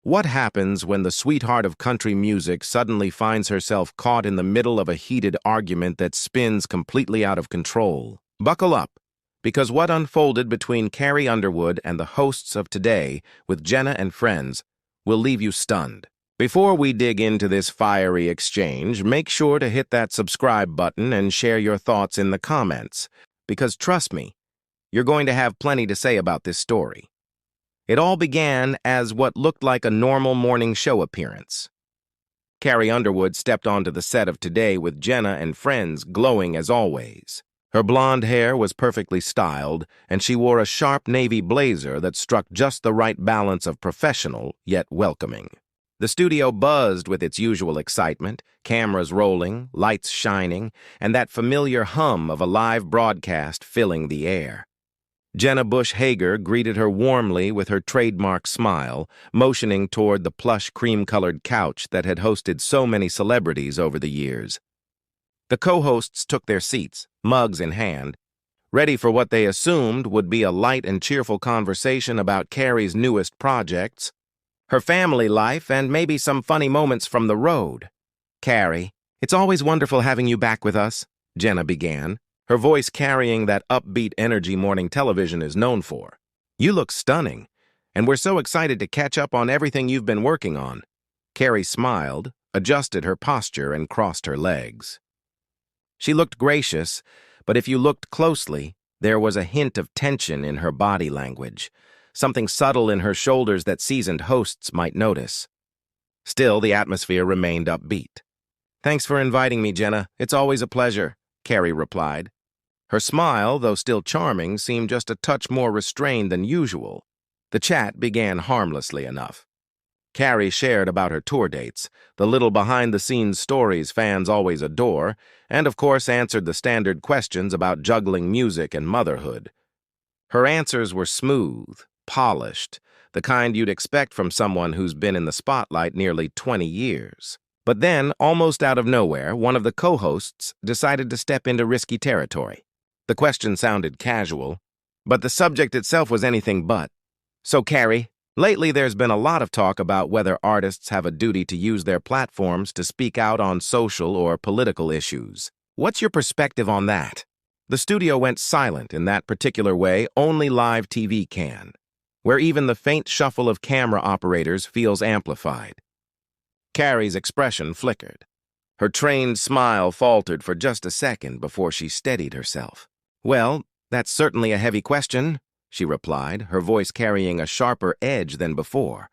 What happens when the sweetheart of country music suddenly finds herself caught in the middle of a heated argument that spins completely out of control? Buckle up, because what unfolded between Carrie Underwood and the hosts of Today with Jenna and Friends will leave you stunned. Before we dig into this fiery exchange, make sure to hit that subscribe button and share your thoughts in the comments, because trust me, you're going to have plenty to say about this story. It all began as what looked like a normal morning show appearance. Carrie Underwood stepped onto the set of Today with Jenna and Friends, glowing as always. Her blonde hair was perfectly styled, and she wore a sharp navy blazer that struck just the right balance of professional yet welcoming. The studio buzzed with its usual excitement, cameras rolling, lights shining, and that familiar hum of a live broadcast filling the air. Jenna Bush Hager greeted her warmly with her trademark smile, motioning toward the plush cream-colored couch that had hosted so many celebrities over the years. The co-hosts took their seats, mugs in hand, ready for what they assumed would be a light and cheerful conversation about Carrie's newest projects, her family life, and maybe some funny moments from the road. "Carrie, it's always wonderful having you back with us," Jenna began, her voice carrying that upbeat energy morning television is known for. "You look stunning, and we're so excited to catch up on everything you've been working on." Carrie smiled, adjusted her posture, and crossed her legs. She looked gracious, but if you looked closely, there was a hint of tension in her body language, something subtle in her shoulders that seasoned hosts might notice. Still, the atmosphere remained upbeat. "Thanks for inviting me, Jenna. It's always a pleasure," Carrie replied. Her smile, though still charming, seemed just a touch more restrained than usual. The chat began harmlessly enough. Carrie shared about her tour dates, the little behind-the-scenes stories fans always adore, and of course answered the standard questions about juggling music and motherhood. Her answers were smooth, polished, the kind you'd expect from someone who's been in the spotlight nearly 20 years. But then, almost out of nowhere, one of the co-hosts decided to step into risky territory. The question sounded casual, but the subject itself was anything but. "So, Carrie, lately there's been a lot of talk about whether artists have a duty to use their platforms to speak out on social or political issues. What's your perspective on that?" The studio went silent in that particular way only live TV can, where even the faint shuffle of camera operators feels amplified. Carrie's expression flickered. Her trained smile faltered for just a second before she steadied herself. "Well, that's certainly a heavy question," she replied, her voice carrying a sharper edge than before.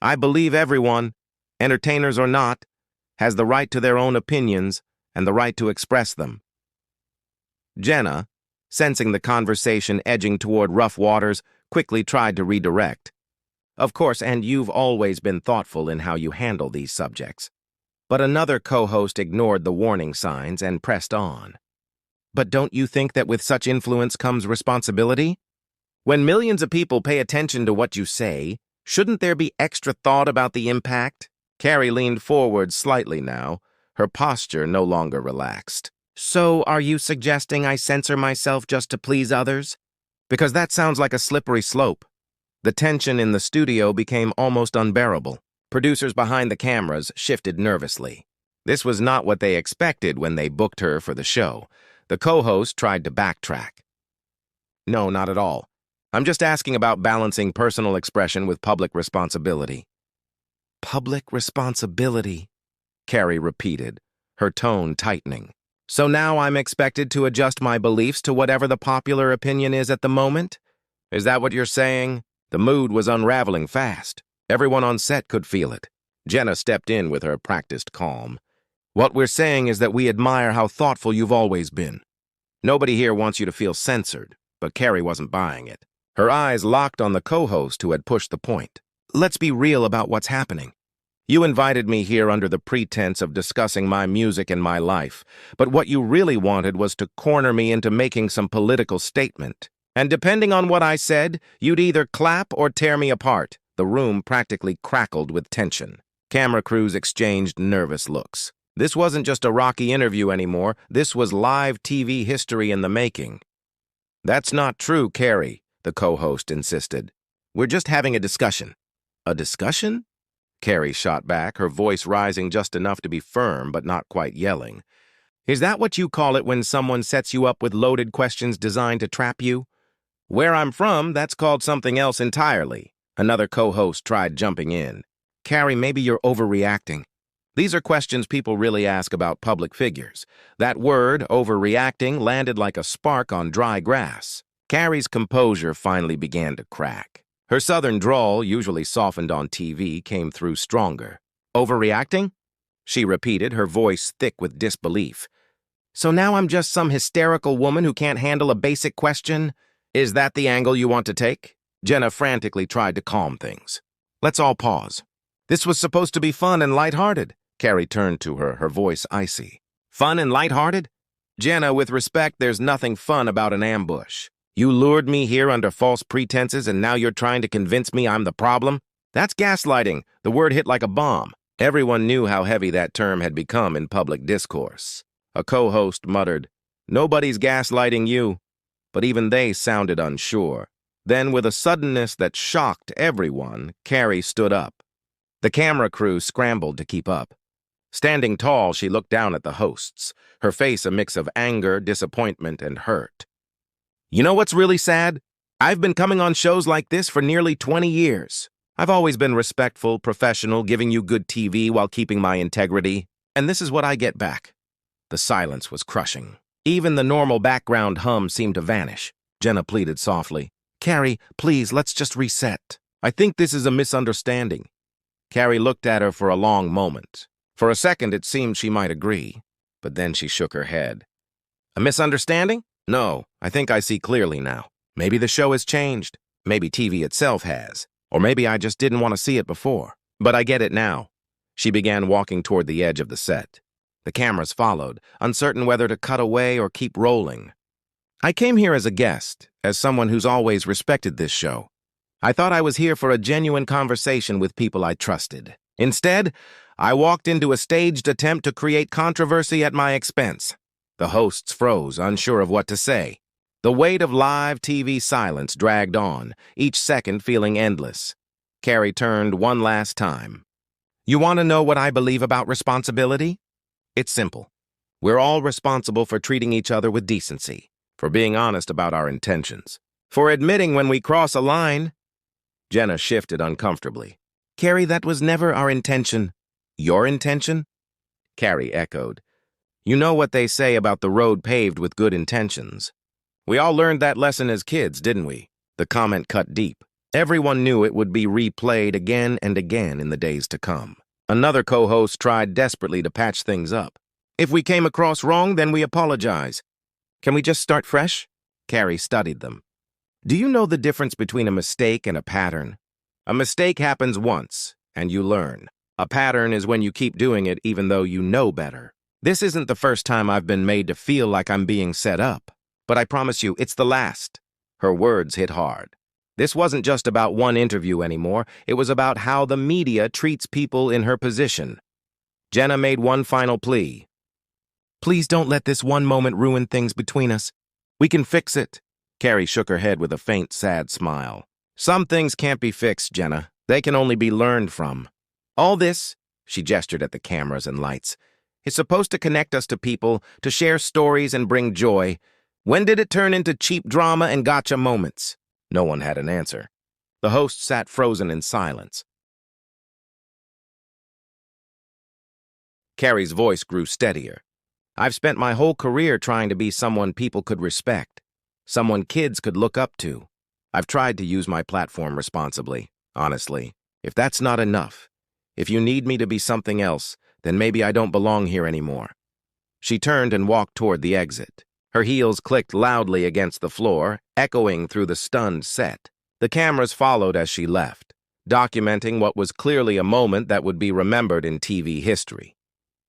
"I believe everyone, entertainers or not, has the right to their own opinions and the right to express them." Jenna, sensing the conversation edging toward rough waters, quickly tried to redirect. "Of course, and you've always been thoughtful in how you handle these subjects." But another co-host ignored the warning signs and pressed on. "But don't you think that with such influence comes responsibility? When millions of people pay attention to what you say, shouldn't there be extra thought about the impact?" Carrie leaned forward slightly now, her posture no longer relaxed. "So are you suggesting I censor myself just to please others? Because that sounds like a slippery slope." The tension in the studio became almost unbearable. Producers behind the cameras shifted nervously. This was not what they expected when they booked her for the show. The co-host tried to backtrack. "No, not at all. I'm just asking about balancing personal expression with public responsibility." "Public responsibility," Carrie repeated, her tone tightening. "So now I'm expected to adjust my beliefs to whatever the popular opinion is at the moment? Is that what you're saying?" The mood was unraveling fast. Everyone on set could feel it. Jenna stepped in with her practiced calm. "What we're saying is that we admire how thoughtful you've always been. Nobody here wants you to feel censored," but Carrie wasn't buying it. Her eyes locked on the co-host who had pushed the point. "Let's be real about what's happening. You invited me here under the pretense of discussing my music and my life, but what you really wanted was to corner me into making some political statement. And depending on what I said, you'd either clap or tear me apart." The room practically crackled with tension. Camera crews exchanged nervous looks. This wasn't just a rocky interview anymore. This was live TV history in the making. "That's not true, Carrie," the co-host insisted. "We're just having a discussion." "A discussion?" Carrie shot back, her voice rising just enough to be firm but not quite yelling. Is that what you call it when someone sets you up with loaded questions designed to trap you? Where I'm from, that's called something else entirely. Another co-host tried jumping in. Carrie, maybe you're overreacting. These are questions people really ask about public figures. That word, overreacting, landed like a spark on dry grass. Carrie's composure finally began to crack. Her southern drawl, usually softened on TV, came through stronger. Overreacting? She repeated, her voice thick with disbelief. So now I'm just some hysterical woman who can't handle a basic question? Is that the angle you want to take? Jenna frantically tried to calm things. Let's all pause. This was supposed to be fun and lighthearted. Carrie turned to her, her voice icy. Fun and lighthearted? Jenna, with respect, there's nothing fun about an ambush. You lured me here under false pretenses and now you're trying to convince me I'm the problem? That's gaslighting. The word hit like a bomb. Everyone knew how heavy that term had become in public discourse. A co-host muttered, Nobody's gaslighting you. But even they sounded unsure. Then, with a suddenness that shocked everyone, Carrie stood up. The camera crew scrambled to keep up. Standing tall, she looked down at the hosts, her face a mix of anger, disappointment, and hurt. You know what's really sad? I've been coming on shows like this for nearly 20 years. I've always been respectful, professional, giving you good TV while keeping my integrity. And this is what I get back. The silence was crushing. Even the normal background hum seemed to vanish. Jenna pleaded softly. Carrie, please, let's just reset. I think this is a misunderstanding. Carrie looked at her for a long moment. For a second, it seemed she might agree. But then she shook her head. A misunderstanding? No, I think I see clearly now. Maybe the show has changed. Maybe TV itself has. Or maybe I just didn't want to see it before. But I get it now. She began walking toward the edge of the set. The cameras followed, uncertain whether to cut away or keep rolling. I came here as a guest, as someone who's always respected this show. I thought I was here for a genuine conversation with people I trusted. Instead, I walked into a staged attempt to create controversy at my expense. The hosts froze, unsure of what to say. The weight of live TV silence dragged on, each second feeling endless. Carrie turned one last time. You want to know what I believe about responsibility? It's simple. We're all responsible for treating each other with decency, for being honest about our intentions, for admitting when we cross a line. Jenna shifted uncomfortably. Carrie, that was never our intention. Your intention? Carrie echoed. You know what they say about the road paved with good intentions. We all learned that lesson as kids, didn't we? The comment cut deep. Everyone knew it would be replayed again and again in the days to come. Another co-host tried desperately to patch things up. If we came across wrong, then we apologize. Can we just start fresh? Carrie studied them. Do you know the difference between a mistake and a pattern? A mistake happens once, and you learn. A pattern is when you keep doing it even though you know better. This isn't the first time I've been made to feel like I'm being set up. But I promise you, it's the last. Her words hit hard. This wasn't just about one interview anymore. It was about how the media treats people in her position. Jenna made one final plea. Please don't let this one moment ruin things between us. We can fix it. Carrie shook her head with a faint, sad smile. Some things can't be fixed, Jenna. They can only be learned from. All this, she gestured at the cameras and lights, is supposed to connect us to people, to share stories and bring joy. When did it turn into cheap drama and gotcha moments? No one had an answer. The host sat frozen in silence. Carrie's voice grew steadier. I've spent my whole career trying to be someone people could respect, someone kids could look up to. I've tried to use my platform responsibly, honestly. If that's not enough, if you need me to be something else, then maybe I don't belong here anymore. She turned and walked toward the exit. Her heels clicked loudly against the floor, echoing through the stunned set. The cameras followed as she left, documenting what was clearly a moment that would be remembered in TV history.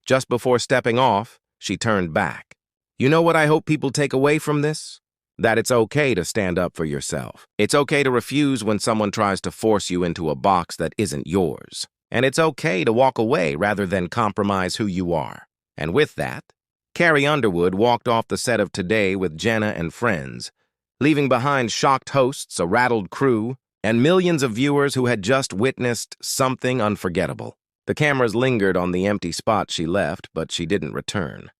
Just before stepping off, she turned back. You know what I hope people take away from this? That it's okay to stand up for yourself. It's okay to refuse when someone tries to force you into a box that isn't yours. And it's okay to walk away rather than compromise who you are. And with that, Carrie Underwood walked off the set of Today with Jenna and Friends, leaving behind shocked hosts, a rattled crew, and millions of viewers who had just witnessed something unforgettable. The cameras lingered on the empty spot she left, but she didn't return.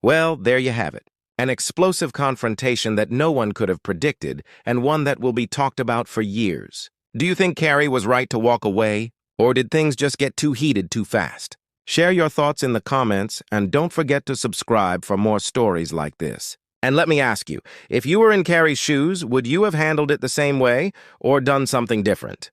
Well, there you have it. An explosive confrontation that no one could have predicted, and one that will be talked about for years. Do you think Carrie was right to walk away, or did things just get too heated too fast? Share your thoughts in the comments, and don't forget to subscribe for more stories like this. And let me ask you, if you were in Carrie's shoes, would you have handled it the same way, or done something different?